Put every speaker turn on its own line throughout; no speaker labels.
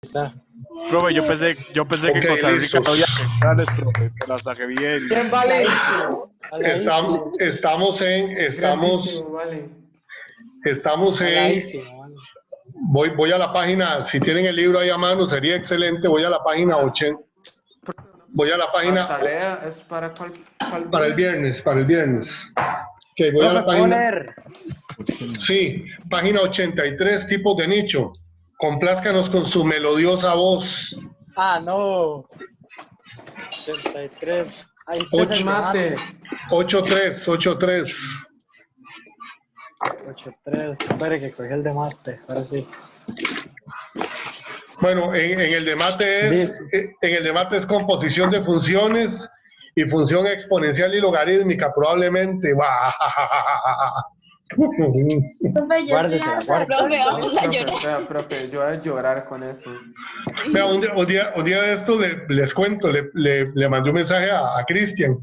Está.
Profe, yo pensé que Costa Rica
listo.
no había centrales, profe, pero hasta que vi el...
Bien, vale.
Estamos en
Aladísimo, vale.
voy a la página, si tienen el libro ahí a mano sería excelente. Voy a la página 80. Voy a la
La
página
tarea es para cuál
para el
día?
viernes. Ok, voy a la
Profe, ¿puedo
página.
leer?
Sí, página 83, tipos de nicho. Complázcanos con su melodiosa voz.
Ah, no. 83. Ahí está
Ocho.
el
Mate.
83.
83. Espere que cogí el de mate. Ahora sí.
Bueno, en el de mate es composición de funciones y función exponencial y logarítmica, probablemente.
Profe, yo estoy
Guárdesela,
harta.
Profe, vamos a
Profe,
llorar.
vea, profe, yo voy a llorar con eso.
Vea, un día de esto les cuento, le mandé un mensaje a Cristian.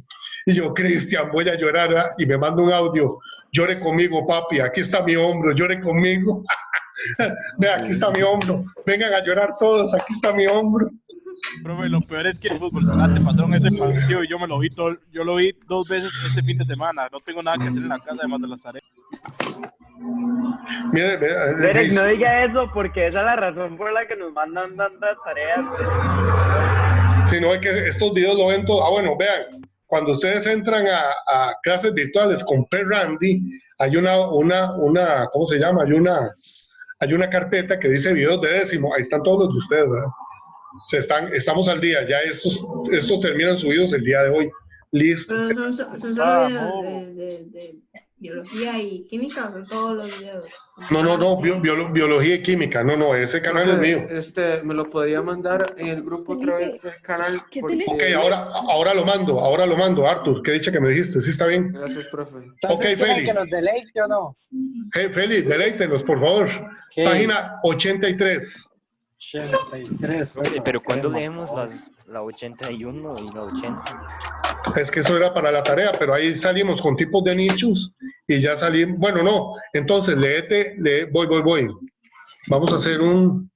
Y yo, Cristian, voy a llorar, ¿verdad? Y me manda un audio. Llore conmigo, papi, aquí está mi hombro, llore conmigo. Vea, aquí está mi hombro. Vengan a llorar todos, aquí está mi hombro.
Profe, lo peor es que el fútbol te pasaron ese partido y yo lo vi 2 veces este fin de semana. No tengo nada que hacer en la casa además de las tareas.
Mire,
Derek, no diga eso porque esa es la razón por la que nos mandan tantas tareas.
si no es que estos videos lo ven todos. Ah, bueno, vean, cuando ustedes entran a clases virtuales con P. Randy, hay una, ¿cómo se llama? Hay una carpeta que dice videos de décimo. Ahí están todos los de ustedes, ¿verdad? Estamos al día, ya estos terminan subidos el día de hoy. Listo.
Pero son solo videos de biología y química, son todos los videos.
No, biología y química. No, ese canal
Profe,
es mío.
me lo podía mandar en el grupo otra vez el canal. Porque...
Ok, ahora lo mando, Arthur. ¿Qué dicha que me dijiste? Sí, está bien.
Gracias, profe.
Entonces,
Ok,
¿quieren
Feli.
que los deleite o no?
Hey, Feli, deleítenos, por favor.
Ok.
Página 83.
83.
Pero ¿cuándo leemos la 81 y la 80?
Es que eso era para la tarea, pero ahí salimos con tipos de nichos y ya salimos. Bueno, no. Entonces, voy. Vamos a hacer un...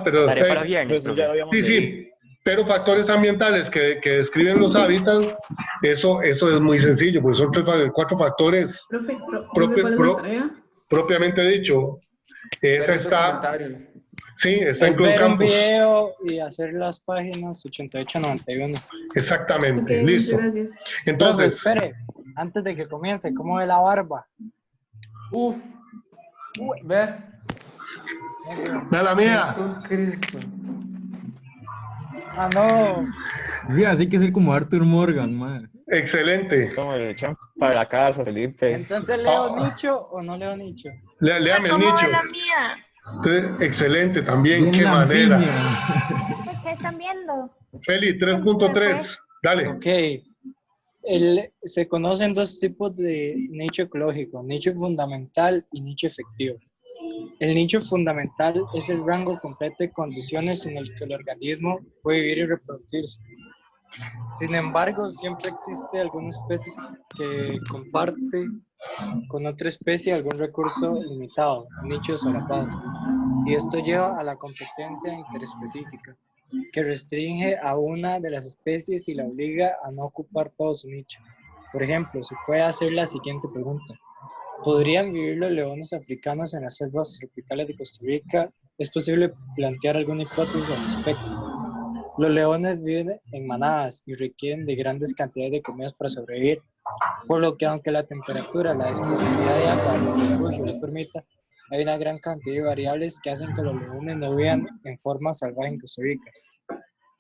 pero...
Tarea para viernes,
Pues ya lo habíamos leído.
Sí. Pero factores ambientales que describen los hábitats, eso es muy sencillo, pues son 4 factores
Profe, ¿cuál es la tarea?
propiamente dicho. Esa está... Sí, está en
Es ver un
Campus.
video y hacer las páginas 88-91.
Exactamente,
Ok,
listo.
muchas gracias.
Entonces,
Profe, espere, antes de que comience, ¿cómo ve la barba?
Uf. Ve.
ve la mía.
Cristo.
Ah, no.
Sí, así que ser como Arthur Morgan, man.
Excelente.
Toma, le echan para la casa, Felipe.
Entonces, ¿leo nicho o no leo nicho?
Léame el
¿Cómo
nicho.
va la mía?
Excelente también,
Bien
qué manera.
lampiña.
¿Qué están viendo?
Feli, 3.3. Dale.
Ok. Se conocen 2 tipos de nicho ecológico, nicho fundamental y nicho efectivo. El nicho fundamental es el rango completo de condiciones en el que el organismo puede vivir y reproducirse. Sin embargo, siempre existe alguna especie que comparte con otra especie algún recurso limitado, nichos solapados. Y esto lleva a la competencia interespecífica, que restringe a una de las especies y la obliga a no ocupar todo su nicho. Por ejemplo, se puede hacer la siguiente pregunta. ¿Podrían vivir los leones africanos en las selvas tropicales de Costa Rica? ¿Es posible plantear alguna hipótesis al respecto? Los leones viven en manadas y requieren de grandes cantidades de comidas para sobrevivir, por lo que aunque la temperatura, la disponibilidad de agua y el refugio lo permita, hay una gran cantidad de variables que hacen que los leones no vivan en forma salvaje en Costa Rica.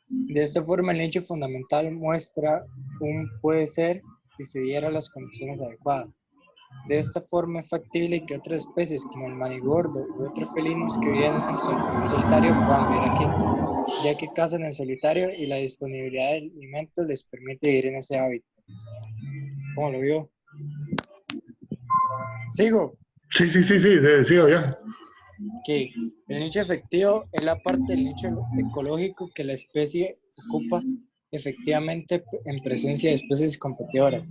De esta forma, el nicho fundamental muestra un puede ser si se dieran las condiciones adecuadas. De esta forma es factible que otras especies como el manigordo u otros felinos que viven en solitario puedan vivir aquí, ya que cazan en solitario y la disponibilidad de alimentos les permite vivir en ese hábitat. ¿Cómo lo vio? ¿Sigo?
Sí, sigo ya.
Que el nicho efectivo es la parte del nicho ecológico que la especie ocupa efectivamente en presencia de especies competidoras.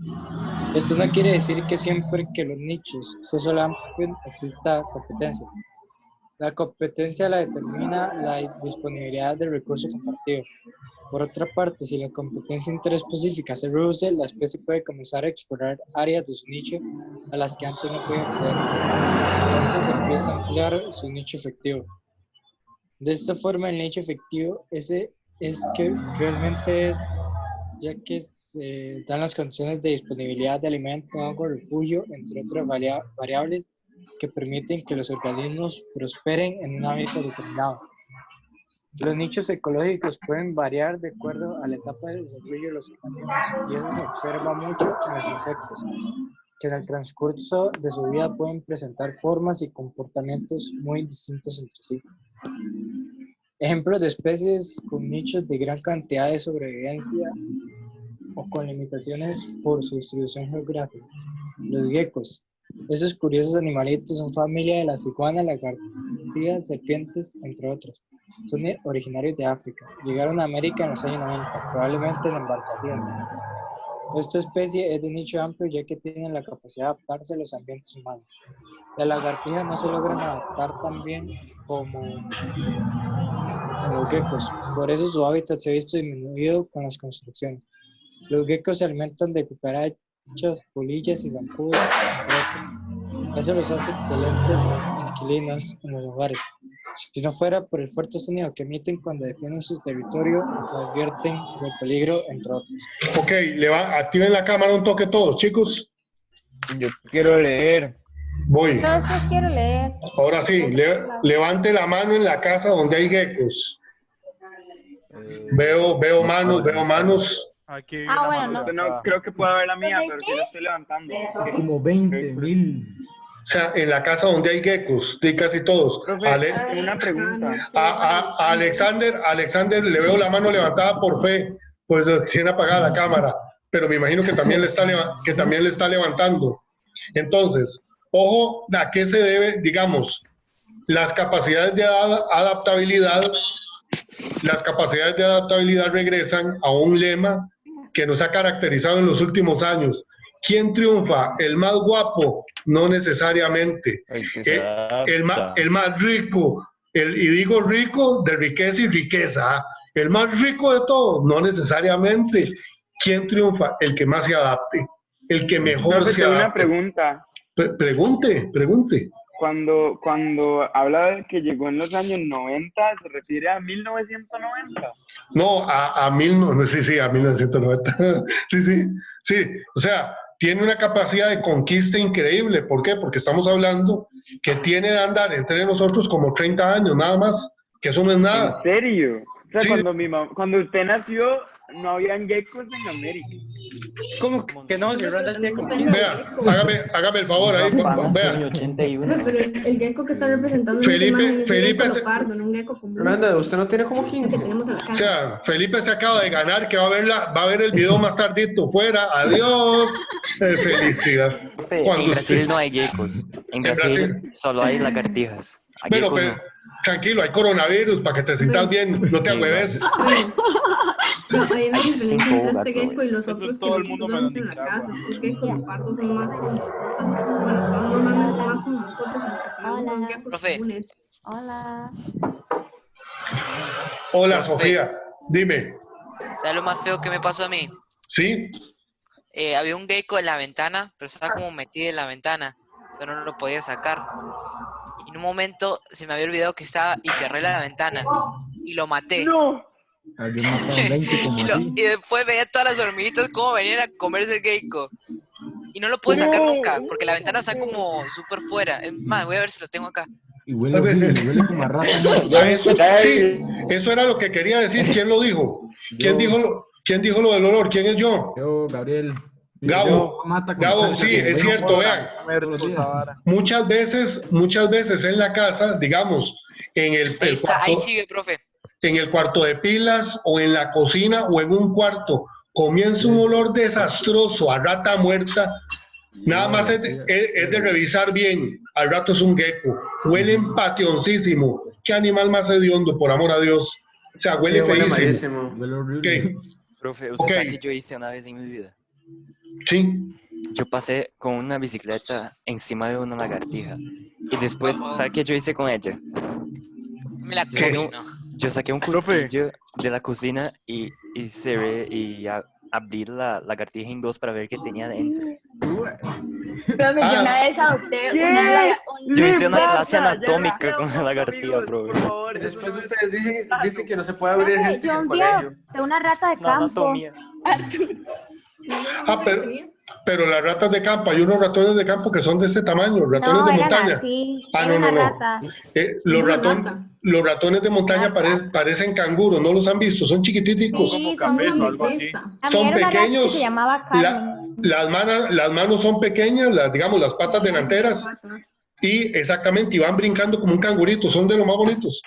Esto no quiere decir que siempre que los nichos se solapen exista competencia. La competencia la determina la disponibilidad del recurso compartido. Por otra parte, si la competencia interespecífica se reduce, la especie puede comenzar a explorar áreas de su nicho a las que antes no podía acceder. Entonces empieza a ampliar su nicho efectivo. De esta forma, el nicho efectivo ese es que realmente es, ya que se dan las condiciones de disponibilidad de alimento, agua, refugio, entre otras variables que permiten que los organismos prosperen en un hábitat determinado. Los nichos ecológicos pueden variar de acuerdo a la etapa de desarrollo de los organismos, y eso se observa mucho en los insectos, que en el transcurso de su vida pueden presentar formas y comportamientos muy distintos entre sí. Ejemplos de especies con nichos de gran cantidad de sobrevivencia o con limitaciones por su distribución geográfica. Los geckos. Esos curiosos animalitos son familia de las iguanas, lagartijas, serpientes, entre otros. Son originarios de África. Llegaron a América en los años 90, probablemente en embarcaciones. Esta especie es de nicho amplio ya que tienen la capacidad de adaptarse a los ambientes humanos. Las lagartijas no se logran adaptar tan bien como los geckos, por eso su hábitat se ha visto disminuido con las construcciones. Los geckos se alimentan de cucarachas, polillas y zancudos, entre otros. Eso los hace excelentes inquilinos en los hogares. Si no fuera por el fuerte sonido que emiten cuando defienden su territorio, lo advierten del peligro, entre otros.
Ok, activen la cámara un toque todos, chicos.
Yo quiero leer.
Voy.
Yo después quiero leer.
Ahora sí, levante la mano en la casa donde hay geckos. Veo manos.
Aquí hay
Ah,
una
bueno,
mano
no.
levantada.
No, creo que puedo ver la mía, pero sí la estoy levantando.
Como 20.000.
O sea, en la casa donde hay geckos, de casi todos.
Profe, una pregunta.
A Alexander le veo la mano levantada por fe, pues tiene apagada la cámara, pero me imagino que también le está levantando. Entonces, ojo, ¿a qué se debe, digamos, las capacidades de adaptabilidad? Las capacidades de adaptabilidad regresan a un lema que nos ha caracterizado en los últimos años. ¿Quién triunfa? ¿El más guapo? No necesariamente. El más rico. Y digo rico de riqueza y riqueza. El más rico de todos, no necesariamente. ¿Quién triunfa? El que más se adapte. El que mejor
Profe,
se
tengo una
adapte.
pregunta.
Pregunte.
Cuando habla de que llegó en los años 90, ¿se refiere a 1990?
No, a 1990. Sí. O sea, tiene una capacidad de conquista increíble. ¿Por qué? Porque estamos hablando que tiene de andar entre nosotros como 30 años, nada más. Que eso no es nada.
¿En serio? O sea,
Sí.
cuando usted nació, no habían geckos en América.
¿Cómo que no? Si Randall tiene como 15.
Vea, hágame el favor ahí.
Nació en
Vea.
81.
Pero el gecko que está representando en
Felipe-
esa imagen es un
Felipe
gecko
se-
leopardo, no un gecko común.
Randa, usted no tiene como
Que
15.
tenemos en la
O
casa.
sea, Felipe se acaba de ganar, que va a ver el video más tardito. Fuera, adiós. Felicidad.
Profe,
Cuando
en Brasil
usted-
no hay geckos. En
Brasil-
Brasil solo hay lagartijas. Hay
Bueno,
geckos
pero
no.
tranquilo, hay coronavirus para que te sientas bien, no te agüeves.
Pero hay una
Hay
diferencia
cinco
entre este
gatos.
gecko y los
Eso es
otros que
todo el
nosotros
mundo
vemos
menos
en la
Nicaragua.
casa. Estos geckos leopardos son más como mascotas. Bueno, son normalmente más como mascotas y los que tenemos son
Hola.
geckos
Profe.
comunes.
Hola.
Hola,
Profe.
Sofía, dime.
¿Sabes lo más feo que me pasó a mí?
¿Sí?
Había un gecko en la ventana, pero estaba como metido en la ventana. Yo no lo podía sacar. Y en un momento se me había olvidado que estaba y cerré la ventana. Y lo maté.
¡No!
Había matado 20 como así.
Y después veía todas las hormiguitas como venían a comerse el gecko. Y no lo pude sacar nunca, porque la ventana está como súper fuera. Es más, voy a ver si lo tengo acá.
Y huele horrible, huele como a rata.
Sí, eso era lo que quería decir. ¿Quién lo dijo? ¿Quién dijo lo del olor? ¿Quién es yo?
Yo, Gabriel.
Gabo,
Mata con
Gabo,
salsa,
sí,
como
es
ven,
cierto, vean. Muchas veces en la casa, digamos, en el
Ahí está,
cuarto,
ahí sigue, profe.
en el cuarto de pilas o en la cocina o en un cuarto, comienza un olor desastroso a rata muerta. Nada más es de revisar bien. Al rato es un gecko. Huelen pationcísimo. Qué animal más hediondo, por amor a Dios. O sea, huele feísimo.
Huele horrible.
Ok,
Profe, ¿usted
Ok.
sabe qué yo hice una vez en mi vida?
sí.
Yo pasé con una bicicleta encima de una lagartija. Y después, ¿sabe qué yo hice con ella?
Me la
¿Qué?
comí, ¿no?
Yo saqué un
Profe.
cuchillo de la cocina y cerré y abrí la lagartija en dos para ver qué tenía dentro.
Profe, yo una vez adopté una...
Yo hice una
Basta,
clase
ya
anatómica con la
basta,
lagartija,
amigos,
bro.
por favor,
Y
eso
después
no es-
ustedes dicen que no se puede abrir
Profe,
gente en
yo
el
un día
colegio.
adopté una rata de
La
campo.
anatomía.
Pero las ratas de campo, hay unos ratones de campo que son de este tamaño, ratones
No,
de
eran
montaña.
así.
Ah,
Era
no,
una
no, no.
rata.
Los ratones de montaña
Rata.
parecen canguros, ¿no los han visto? Son chiquititicos.
Como
Sí,
cafés o
son...
algo así.
A mí
Son
era una rata que
pequeños.
se llamaba Carmen.
Las manos son pequeñas, digamos, las patas delanteras. Y exactamente, y van brincando como un cangurito, son de los más bonitos.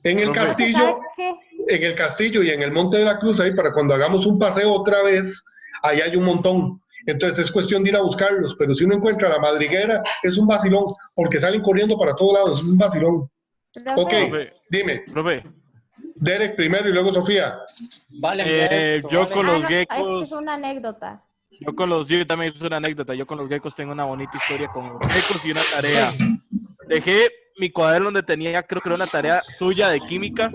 En el
Profe.
castillo,
¿Sabe qué?
en el castillo y en el Monte de la Cruz, ahí para cuando hagamos un paseo otra vez, ahí hay un montón. Entonces es cuestión de ir a buscarlos, pero si uno encuentra la madriguera, es un vacilón, porque salen corriendo para todos lados, es un vacilón.
Profe,
Ok,
Profe.
dime,
Profe,
Derek primero y luego Sofía.
Vale,
yo con los
no,
geckos,
es una anécdota.
yo también es una anécdota, yo con los geckos tengo una bonita historia con los geckos y una tarea. Dejé mi cuaderno donde tenía, creo que era una tarea suya de química,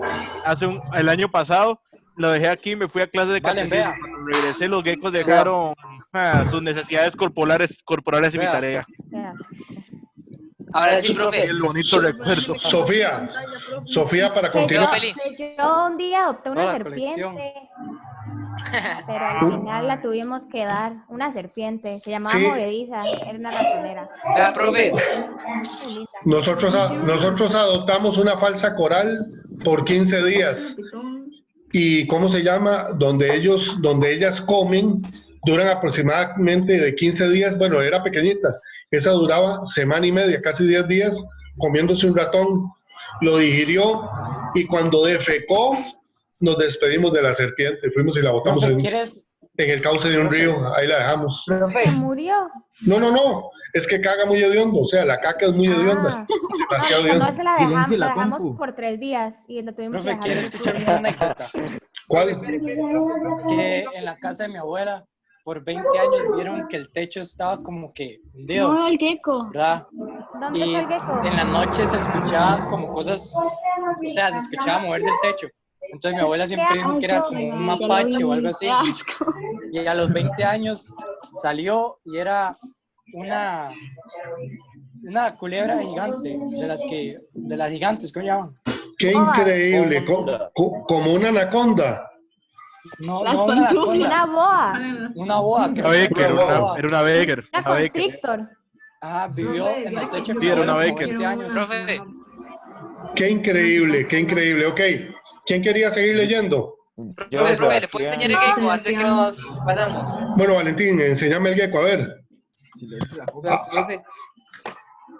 el año pasado, lo dejé aquí, me fui a clase de
Vale,
catecismo,
vea.
cuando regresé los geckos dejaron sus necesidades corporales en mi
Vea.
tarea.
Vea.
Ahora sí,
Y
profe.
el bonito recuerdo.
Sofía, para
Que
continuar.
Feliz.
yo un día adopté una
Toda la
serpiente,
colección.
pero al final la tuvimos que dar. Una serpiente, se llamaba
Sí.
Movediza, era una ratonera.
Vea, profe.
Muy linda.
Nosotros adoptamos una falsa coral por 15 días. Y ¿cómo se llama? Donde ellas comen, duran aproximadamente de 15 días, bueno, era pequeñita, esa duraba semana y media, casi 10 días, comiéndose un ratón, lo digirió, y cuando defecó, nos despedimos de la serpiente, fuimos y la botamos
Profe,
en
¿quieres?
el cauce de un río, ahí la dejamos.
Se
Profe,
murió.
No, es que caga muy hediondo, o sea, la caca es muy hedionda,
Ah.
demasiado
No,
hedionda.
no se la
Silencio
dejamos,
la
la dejamos
compu.
por 3 días y la tuvimos
profe,
que
¿quieres
dejar.
escuchar una anécdota?
¿Cuál?
Que en la casa de mi abuela, por 20 años, vieron que el techo estaba como que hundido,
el gecko.
¿verdad?
¿Dónde
Y
fue el gecko?
en la noche se escuchaba como cosas, o sea, se escuchaba moverse el techo. Entonces mi abuela siempre dijo que era como un mapache o algo así. Y a los 20 años salió y era una culebra gigante, de las gigantes, ¿cómo llaman?
¡Qué increíble! Como una anaconda.
No,
Las
no una
pantuflas.
anaconda, una boa, creo que
Era una Becker.
Una constrictor.
Ah, vivió en el techo de mi
Sí, era una
abuela como
Becker.
20 años.
Profe,
¡Qué increíble, qué increíble! Ok, ¿quién quería seguir leyendo?
profe, ¿le puedo enseñar el gecko antes que nos vayamos?
Bueno, Valentín, enséñame el gecko, a ver.
Profe,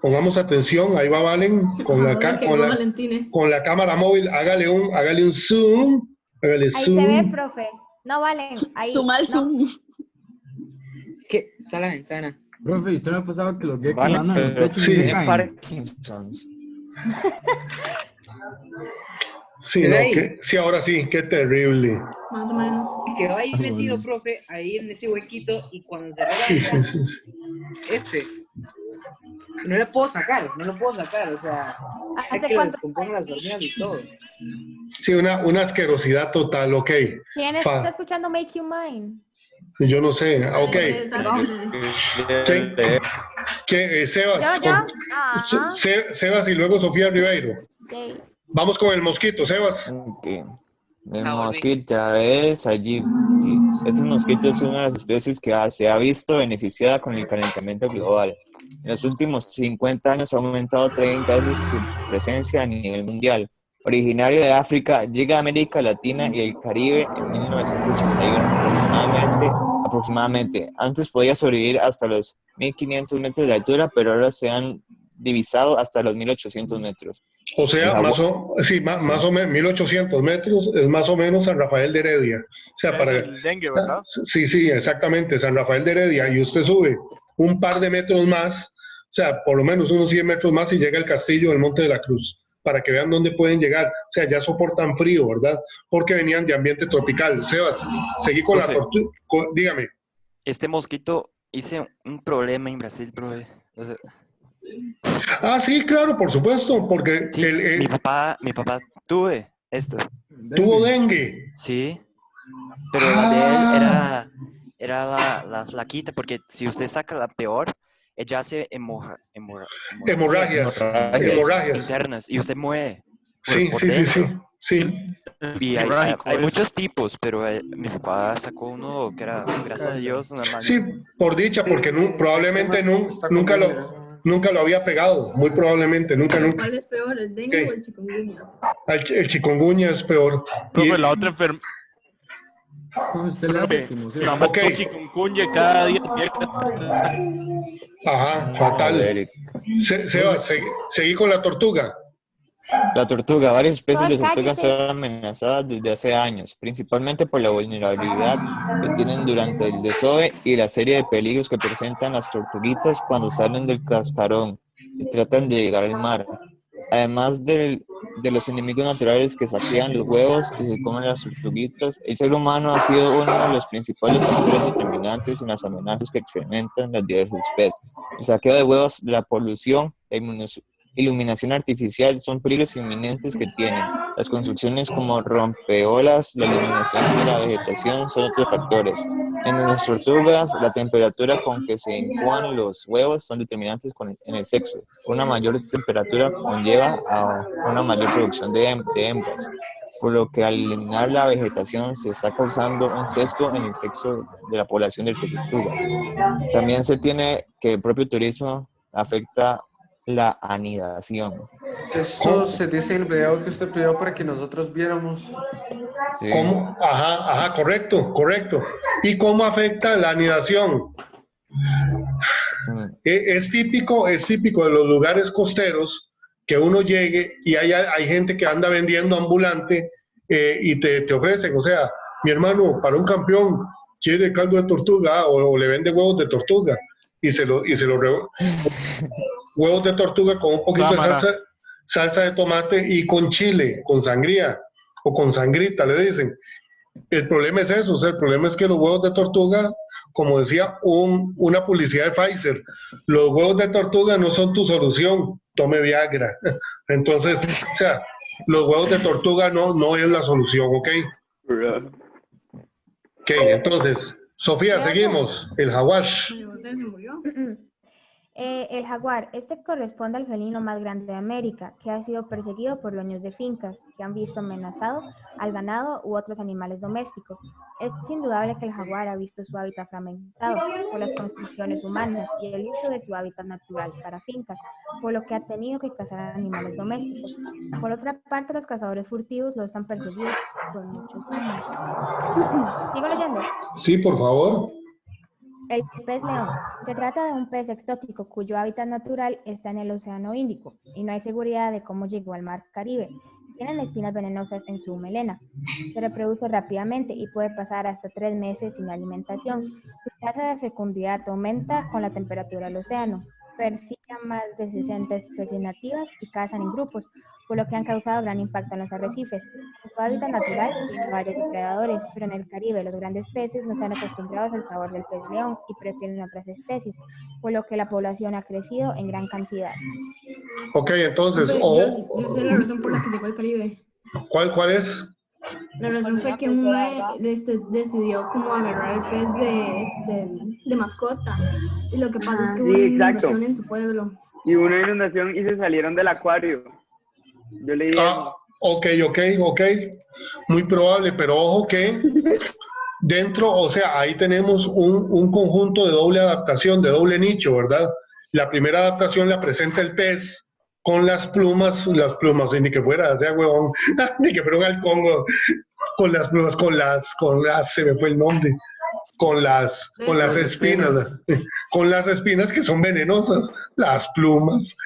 Pongamos atención, ahí va Valen con la cámara móvil, hágale un zoom, hágale
Ahí
zoom.
se ve, profe. No valen. Ahí.
Suma el
no.
zoom.
¿qué? Está la ventana.
Profe, ¿y usted me ha pasado que los geckos
Vale,
andan en los
pero
techos y
sí.
se
tiene
caen?
Parkinson's.
Sí, no, sí, ahora sí, qué terrible.
Más o menos.
Quedó ahí
Ah,
metido,
bueno.
profe, ahí en ese huequito, y cuando cerré la
Sí, sí,
ventana,
sí.
no lo puedo sacar, o sea, hay
¿Hace
que lo
cuánto?
descompongo las hormigas y todo.
Sí, una asquerosidad total, ok.
¿Quién está escuchando Make You Mine?
Yo no sé, ok. Sebas,
Yo. Ajá.
Sebas y luego Sofía Ribeiro.
Ok.
Vamos con el mosquito, Sebas.
Ok. El
Ah, volví.
mosquito es allí. Sí. Este mosquito es una de las especies que se ha visto beneficiada con el calentamiento global. En los últimos 50 años ha aumentado 30 veces su presencia a nivel mundial. Originario de África, llega a América Latina y el Caribe en 1981 aproximadamente. Antes podía sobrevivir hasta los 1500 metros de altura, pero ahora se han divisado hasta los 1800 metros.
O sea,
El
más o menos 1800 metros es más o menos San Rafael de Heredia. O sea, para
El dengue, ¿verdad?
Sí, exactamente, San Rafael de Heredia. Y usted sube un par de metros más, o sea, por lo menos unos 100 metros más y llega al castillo del Monte de la Cruz, para que vean dónde pueden llegar. O sea, ya soportan frío, ¿verdad? Porque venían de ambiente tropical. Sebas, seguí con la
Profe.
tortuga. Dígame.
Este mosquito hice un problema en Brasil, profe. O sea,
Ah, sí, claro, por supuesto, porque
Sí, mi papá tuve esto.
tuvo dengue.
Sí, pero la de él
Ah,
era la flaquita, porque si usted saca la peor, ella hace
hemorragias,
hemorragias
hemorragias.
internas y usted muere
Sí,
por
sí, sí, sí,
dentro.
sí.
Y
Hemorrágico
hay
es.
muchos tipos, pero mi papá sacó uno que era, gracias a Dios, normal.
Sí, por dicha, porque probablemente nunca lo había pegado, muy probablemente, nunca.
¿Cuál es peor, el dengue o
Ok.
el chikungunya?
El chikungunya es peor.
Profe, la otra enfermedad.
Usted le hace como
Mi mamá
Ok.
tuvo chikungunya cada día.
Ajá, fatal.
Joder.
Seba, seguí con la tortuga.
La tortuga, varias especies de
Por
tortugas
cállese.
son amenazadas desde hace años, principalmente por la vulnerabilidad que tienen durante el desove y la serie de peligros que presentan las tortuguitas cuando salen del cascarón y tratan de llegar al mar. Además de los enemigos naturales que saquean los huevos y se comen las tortuguitas, el ser humano ha sido uno de los principales factores determinantes en las amenazas que experimentan las diversas especies. El saqueo de huevos, la polución, la iluminación artificial son peligros inminentes que tienen. Las construcciones como rompeolas, la eliminación de la vegetación son otros factores. En las tortugas, la temperatura con que se incuban los huevos son determinantes en el sexo. Una mayor temperatura conlleva a una mayor producción de hembras, por lo que al eliminar la vegetación se está causando un sesgo en el sexo de la población de tortugas. También se tiene que el propio turismo afecta la anidación.
Eso se dice en el video que usted pidió para que nosotros viéramos.
Sí.
¿Cómo? Ajá, correcto. ¿Y cómo afecta la anidación? Es típico de los lugares costeros que uno llegue y hay gente que anda vendiendo ambulante y te ofrecen, o sea, mi hermano, para un campeón, quiere caldo de tortuga o le vende huevos de tortuga y se lo huevos de tortuga con un poquito de salsa de tomate y con chile, con sangría o con sangrita, le dicen. El problema es eso, o sea, el problema es que los huevos de tortuga, como decía una publicidad de Pfizer, los huevos de tortuga no son tu solución, tome Viagra. Entonces, o sea, los huevos de tortuga no es la solución, ¿ok? Ok, entonces, Sofía, seguimos. El jaguar.
¿Se murió?
El jaguar, este corresponde al felino más grande de América, que ha sido perseguido por dueños de fincas, que han visto amenazado al ganado u otros animales domésticos. Es indudable que el jaguar ha visto su hábitat fragmentado por las construcciones humanas y el uso de su hábitat natural para fincas, por lo que ha tenido que cazar animales domésticos. Por otra parte, los cazadores furtivos los han perseguido por muchos años. ¿Sigo leyendo?
Sí, por favor.
El pez león. Se trata de un pez exótico cuyo hábitat natural está en el Océano Índico y no hay seguridad de cómo llegó al Mar Caribe. Tienen espinas venenosas en su melena. Se reproduce rápidamente y puede pasar hasta 3 meses sin alimentación. Su tasa de fecundidad aumenta con la temperatura del océano. Persigue a más de 60 especies nativas y cazan en grupos, por lo que han causado gran impacto en los arrecifes. En su hábitat natural tiene varios depredadores, pero en el Caribe los grandes peces no están acostumbrados al sabor del pez león y prefieren otras especies, por lo que la población ha crecido en gran cantidad.
Ok, entonces,
Yo sé la razón por la que llegó al Caribe.
¿Cuál es?
La razón fue que un mae decidió como agarrar el pez de mascota. Y lo que pasa es que hubo una inundación en su pueblo.
Y una inundación y se salieron del acuario. Yo leí eso.
Ok. Muy probable, pero ojo que dentro, o sea, ahí tenemos un conjunto de doble adaptación, de doble nicho, ¿verdad? La primera adaptación la presenta el pez con las plumas, ni que fuera, o sea, huevón, ni que fuera un halcón, con las plumas, se me fue el nombre, con las espinas, con las espinas que son venenosas, las plumas.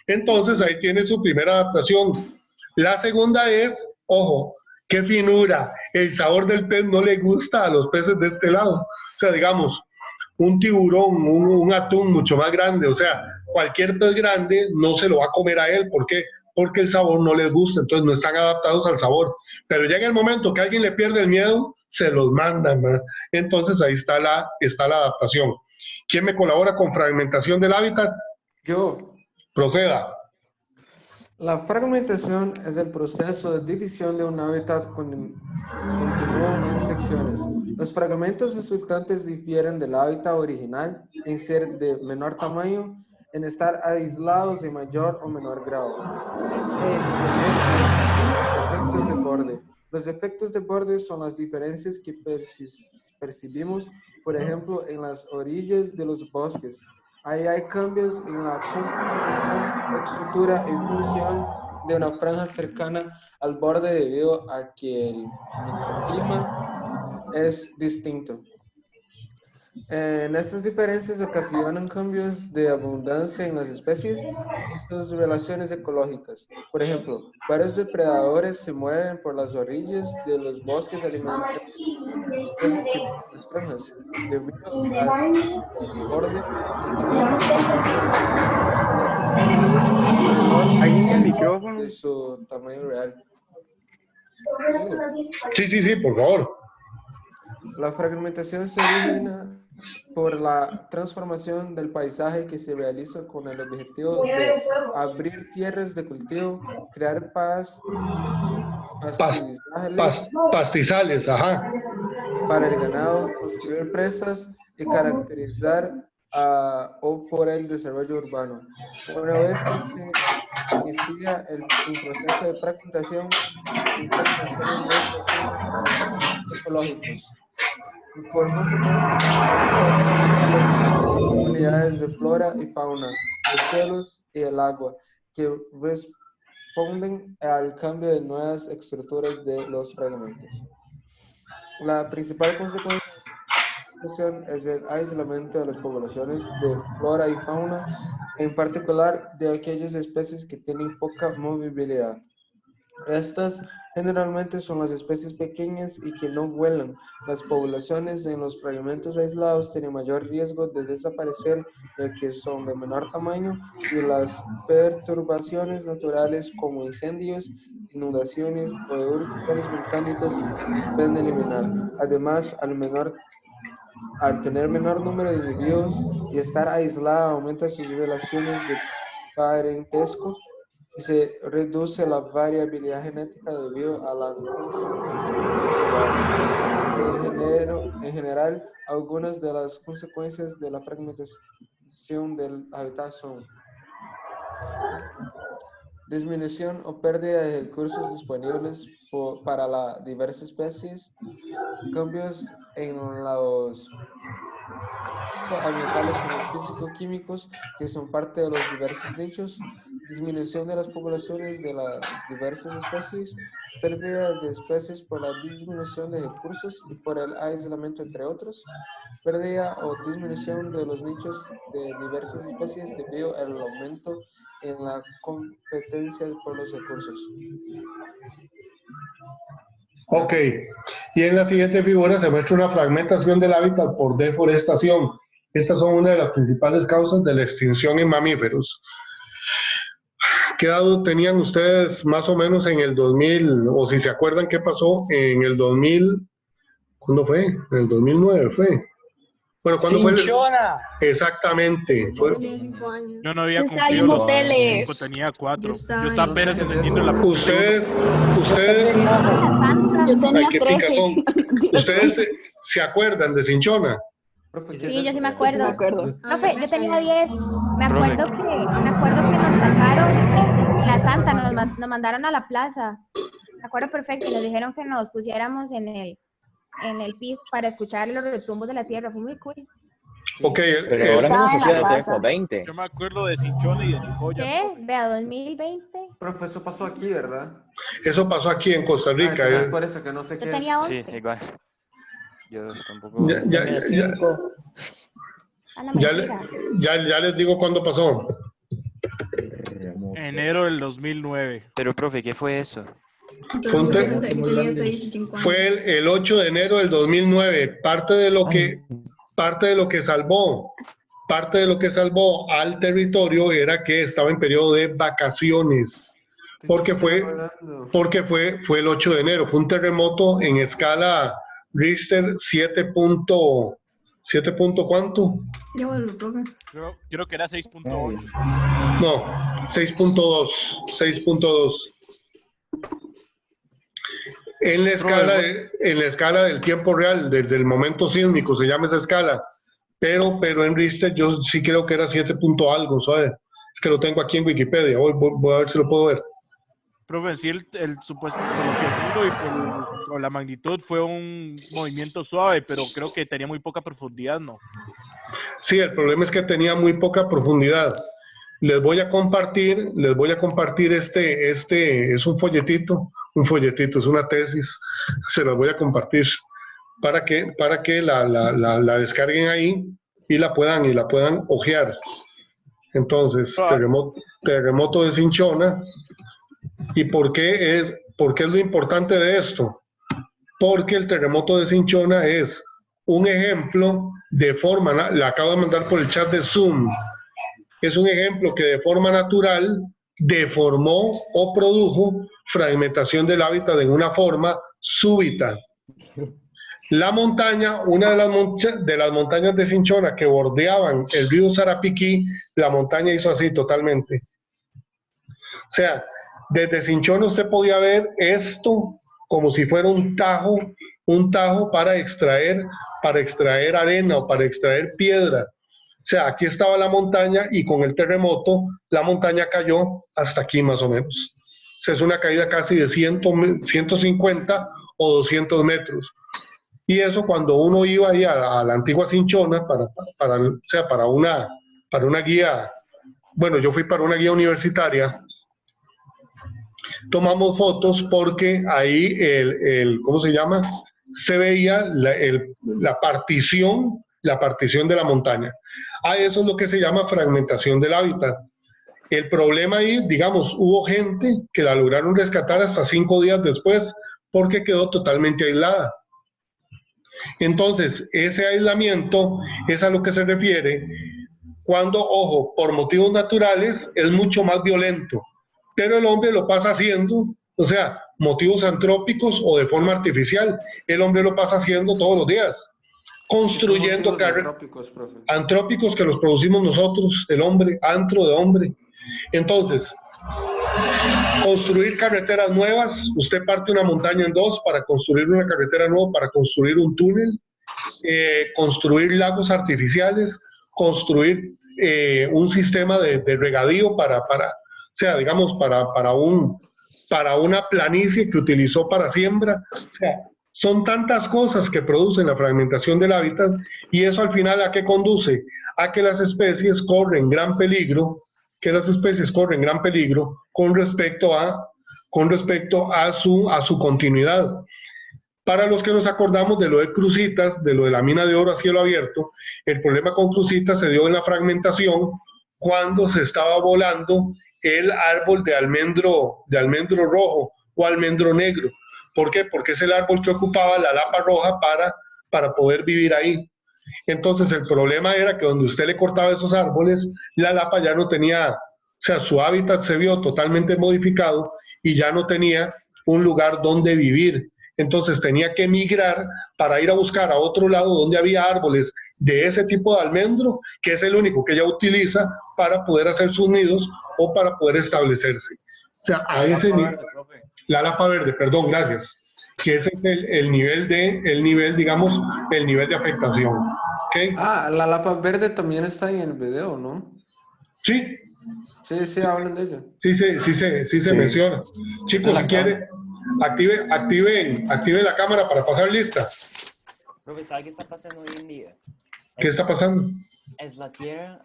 Entonces ahí tiene su primera adaptación. La segunda es, ojo, qué finura, el sabor del pez no le gusta a los peces de este lado. O sea, digamos, un tiburón, un atún mucho más grande, o sea, cualquier pez grande no se lo va a comer a él. ¿Por qué? Porque el sabor no les gusta, entonces no están adaptados al sabor. Pero ya en el momento que alguien le pierde el miedo, se los mandan, ¿verdad? Entonces ahí está la adaptación. ¿Quién me colabora con fragmentación del hábitat?
Yo.
Proceda.
La fragmentación es el proceso de división de un hábitat continuo en secciones. Los fragmentos resultantes difieren del hábitat original en ser de menor tamaño, en estar aislados de mayor o menor grado, en tener efectos de borde. Los efectos de borde son las diferencias que percibimos, por ejemplo, en las orillas de los bosques. Ahí hay cambios en la composición, estructura y función de una franja cercana al borde debido a que el microclima es distinto. Estas diferencias ocasionan cambios de abundancia en las especies y sus relaciones ecológicas. Por ejemplo, varios depredadores se mueven por las orillas de los bosques alimentando especies que viven en las franjas, debido al borde
¿Alguien el micrófono?
de su tamaño real.
Sí, por favor.
La fragmentación se origina por la transformación del paisaje que se realiza con el objetivo de abrir tierras de cultivo, crear
Pastizales, ajá.
para el ganado, construir presas y caracterizar o por el desarrollo urbano. Una vez que se inicia el proceso de fragmentación, se intentan hacer investigaciones en los ecológicos. Por consecuencia, las comunidades de flora y fauna, los suelos y el agua, que responden al cambio de nuevas estructuras de los fragmentos. La principal consecuencia es el aislamiento de las poblaciones de flora y fauna, en particular de aquellas especies que tienen poca movilidad. Estas generalmente son las especies pequeñas y que no vuelan. Las poblaciones en los fragmentos aislados tienen mayor riesgo de desaparecer, ya que son de menor tamaño y las perturbaciones naturales como incendios, inundaciones o erupciones volcánicas pueden eliminar. Además, al tener menor número de individuos y estar aislada, aumenta sus relaciones de parentesco y se reduce la variabilidad genética debido a la en general, algunas de las consecuencias de la fragmentación del hábitat son disminución o pérdida de recursos disponibles para las diversas especies, cambios en los ambientales como físico-químicos que son parte de los diversos nichos, disminución de las poblaciones de las diversas especies, pérdida de especies por la disminución de recursos y por el aislamiento entre otros, pérdida o disminución de los nichos de diversas especies debido al aumento en la competencia por los recursos.
Ok, y en la siguiente figura se muestra una fragmentación del hábitat por deforestación. Estas son una de las principales causas de la extinción en mamíferos. ¿Qué edad tenían ustedes más o menos en el 2000? O si se acuerdan qué pasó en el 2000, ¿cuándo fue? En el 2009 fue. Bueno, ¿cuándo fue? Exactamente.
Yo tenía 5 años.
Yo no había
Yo estaba
cumplido
viendo tele.
tenía 4. Yo
estaba
estaba apenas encendiendo la
Ustedes,
Yo tenía
ay, qué
13.
picazón. ¿Ustedes se acuerdan de Cinchona?
Sí, yo sí me acuerdo.
Ah,
Profe, yo tenía 10. Me acuerdo que nos sacaron en la Santa, nos mandaron a la plaza. Me acuerdo perfecto, y nos dijeron que nos pusiéramos en el piso para escuchar los retumbos de la tierra. Fue muy cool.
Ok,
Pero ahora mismo se hacía 20.
Yo me acuerdo de Cinchona y de Nicoya.
¿Qué? Vea, 2020.
Profe, eso pasó aquí, ¿verdad?
eso pasó aquí en Costa Rica.
Entonces, por eso que no sé
Yo
qué es.
tenía 11.
Sí, igual. Yo tampoco.
Ya les digo cuándo pasó.
Enero del 2009.
Pero, profe, ¿qué fue eso?
Fue el 8 de enero del 2009. Parte de lo que salvó al territorio era que estaba en periodo de vacaciones. Porque fue el 8 de enero. Fue un terremoto en escala Richter 7.0 ¿7 punto cuánto?
Ya vuelvo, profe.
Creo que era 6.8.
No, 6.2. 6.2. En la escala del tiempo real, desde el momento sísmico, se llama esa escala. Pero en Richter yo sí creo que era 7 punto algo, ¿sabes? Es que lo tengo aquí en Wikipedia. Voy a ver si lo puedo ver.
Profe, en sí el supuesto, por lo que entiendo y por la magnitud, fue un movimiento suave, pero creo que tenía muy poca profundidad, ¿no?
Sí, el problema es que tenía muy poca profundidad. Les voy a compartir este es un folletito, es una tesis, se las voy a compartir para que la descarguen ahí y la puedan hojear. Entonces, terremoto de Cinchona. ¿Y por qué es lo importante de esto? Porque el terremoto de Cinchona es un ejemplo de forma, la acabo de mandar por el chat de Zoom, es un ejemplo que de forma natural deformó o produjo fragmentación del hábitat en una forma súbita. La montaña, una de las montañas de Cinchona que bordeaban el río Sarapiquí, la montaña hizo así totalmente. O sea, desde Cinchona usted podía ver esto como si fuera un tajo para extraer arena o para extraer piedra. O sea, aquí estaba la montaña y con el terremoto la montaña cayó hasta aquí más o menos. O sea, es una caída casi de 150 o 200 metros. Y eso cuando uno iba ahí a la antigua Cinchona para una guía, bueno, yo fui para una guía universitaria, tomamos fotos porque ahí ¿cómo se llama? Se veía la partición de la montaña. Eso es lo que se llama fragmentación del hábitat. El problema ahí, digamos, hubo gente que la lograron rescatar hasta 5 días después porque quedó totalmente aislada. Entonces, ese aislamiento es a lo que se refiere cuando, ojo, por motivos naturales es mucho más violento, pero el hombre lo pasa haciendo, o sea, motivos antrópicos o de forma artificial, el hombre lo pasa haciendo todos los días, construyendo antrópicos que los producimos nosotros, el hombre, antro de hombre. Entonces, construir carreteras nuevas, usted parte una montaña en dos para construir una carretera nueva, para construir un túnel, construir lagos artificiales, construir un sistema de regadío para una planicie que utilizó para siembra. O sea, son tantas cosas que producen la fragmentación del hábitat y eso al final ¿a qué conduce? A que las especies corren gran peligro, con respecto a su continuidad. Para los que nos acordamos de lo de Cruzitas, de lo de la mina de oro a cielo abierto, el problema con Cruzitas se dio en la fragmentación cuando se estaba volando el árbol de almendro rojo o almendro negro. ¿Por qué? Porque es el árbol que ocupaba la lapa roja para poder vivir ahí. Entonces el problema era que donde usted le cortaba esos árboles, la lapa ya no tenía, o sea, su hábitat se vio totalmente modificado y ya no tenía un lugar donde vivir. Entonces tenía que migrar para ir a buscar a otro lado donde había árboles de ese tipo de almendro, que es el único que ella utiliza para poder hacer sus nidos o para poder establecerse. O sea, a ese nivel, la lapa verde, perdón, gracias, que ese es el nivel de afectación. ¿Okay?
La lapa verde también está ahí en el video, ¿no?
Sí.
Sí, hablan de ella.
Sí se menciona. Chicos, si quiere, active la cámara para pasar lista.
Profesor, ¿qué está pasando hoy en día?
¿Qué está pasando?
Es la Tierra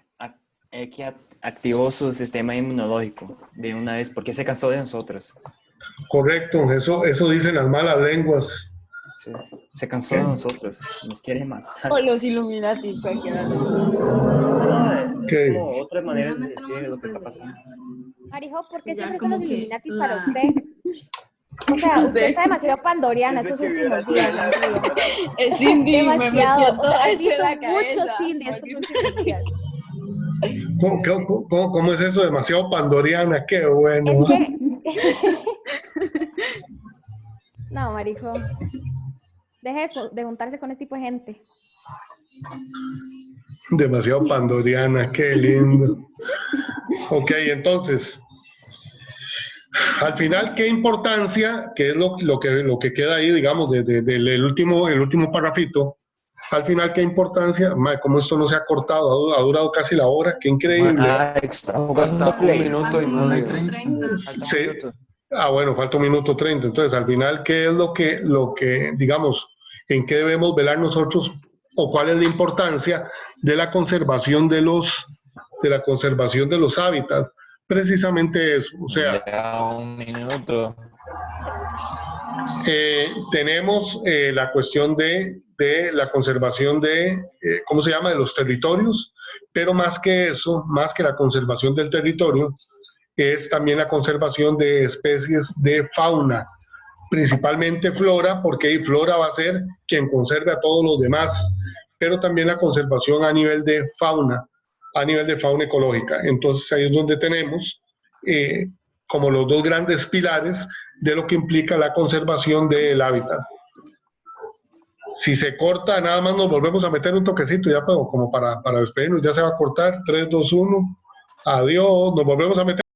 que activó su sistema inmunológico de una vez porque se cansó de nosotros.
Correcto, eso dicen las malas lenguas.
Sí, se cansó de nosotros, nos quiere matar.
O los Illuminatis, cualquiera.
Como otras maneras de decir lo que está pasando.
Marijo, ¿por qué siempre son los Illuminatis para usted? O sea, usted está demasiado pandoriana estos últimos días.
Es Cindy,
demasiado.
me metió todo
He
eso
visto
en la cabeza.
mucho Cindy estos últimos días.
¿Cómo es eso? Demasiado pandoriana, qué bueno.
Es que... No, marijo. Deje de juntarse con este tipo de gente.
Demasiado pandoriana, qué lindo. Ok, entonces, al final, ¿qué importancia? ¿Qué es lo que queda ahí, digamos, del último parrafito? Al final, ¿qué importancia? Madre, como esto no se ha cortado, ha durado casi la hora, qué increíble.
Falta 1 minuto y medio.
Sí. Bueno, falta 1 minuto 30. Entonces, al final, ¿qué es lo que, digamos, en qué debemos velar nosotros o cuál es la importancia de la conservación de los hábitats? Precisamente eso, o sea,
un minuto.
Tenemos la cuestión de la conservación de, ¿cómo se llama?, de los territorios, pero más que eso, más que la conservación del territorio, es también la conservación de especies de fauna, principalmente flora, porque flora va a ser quien conserve a todos los demás, pero también la conservación a nivel de fauna ecológica. Entonces ahí es donde tenemos como los dos grandes pilares de lo que implica la conservación del hábitat. Si se corta, nada más nos volvemos a meter un toquecito, ya como para despedirnos, ya se va a cortar, 3, 2, 1, adiós, nos volvemos a meter.